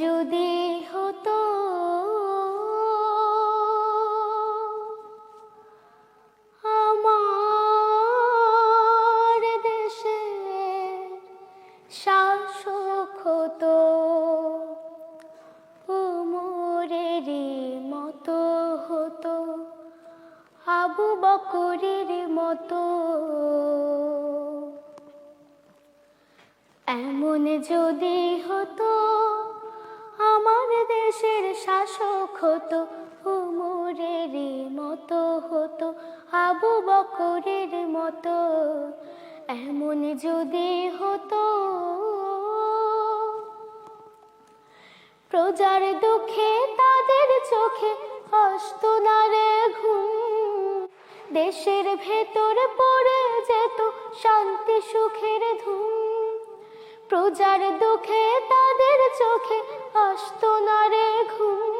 যদি হতো আমার দেশে শাসক হতো, উমরেরই মতো হতো, আবু বকরের মতো। এমন যদি হতো আমার দেশের শাসক হতো, উমরেরই মতো হতো, আবু বকরের মতো। এমন যদি হতো প্রজার দুঃখে তাদের চোখে আসতো না রে ঘুম, দেশের ভেতর পড়ে যেত শান্তি সুখের ধুম। প্রজার দুঃখে তাদের চোখে আসতো না রে ঘুম,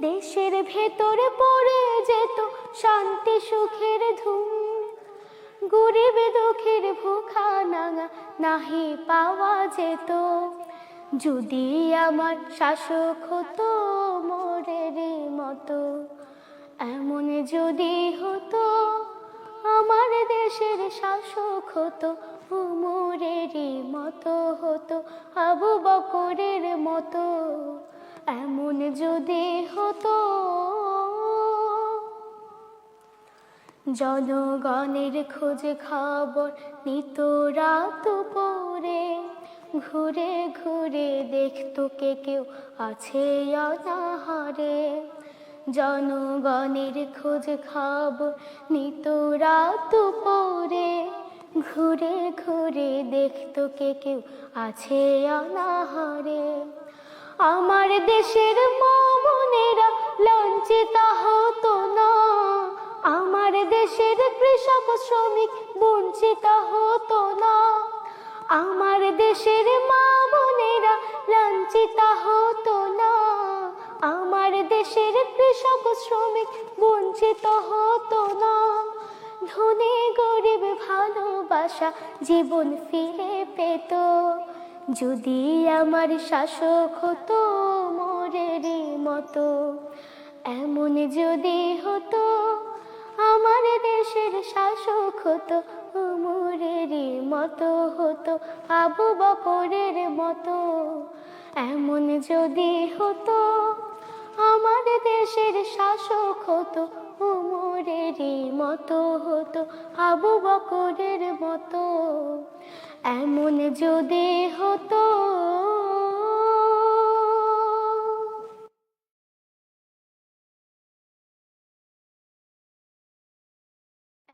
দেশের ভেতরে পড়ে যেত শান্তি সুখের ধুম। গরিব দুঃখের ভুখা নাঙা নাহি পাওয়া যেত, যদি আমার শাসক হতো মোরেরই মতো। এমন যদি হতো আমার দেশের শাসক হতো, উমরেরই মতো হতো, আবু বকরের মতো। এমন যদি হতো জনগণের খোঁজে খবর নিত রাত পরে, ঘুরে ঘুরে দেখতো কে কেউ আছে অনাহারে। জনগণের খোঁজ খবর নিত রাত পরে, ঘুরে ঘুরে দেখতো কে কেউ আছে অনাহারে। আমার দেশের মা বোনেরা লাঞ্ছিত হতো না, আমার দেশের কৃষক শ্রমিক বঞ্চিত হতো না। আমার দেশের মা বোনেরা লাঞ্ছিত হতো না, আমার দেশের কৃষক শ্রমিক বঞ্চিত হতো না। ধনী গরিব ভালোবাসা জীবন ফিরে পেত, যদি আমার শাসক হতো মোরেরই মতো। এমন যদি হতো আমার দেশের শাসক হতো, উমরেরই মতো হতো, আবু বকরের মতো। এমন যদি হতো আমার দেশের শাসক হতো, উমরেরই মতো হতো, আবু বকরের মতো। এমন যদি হতো।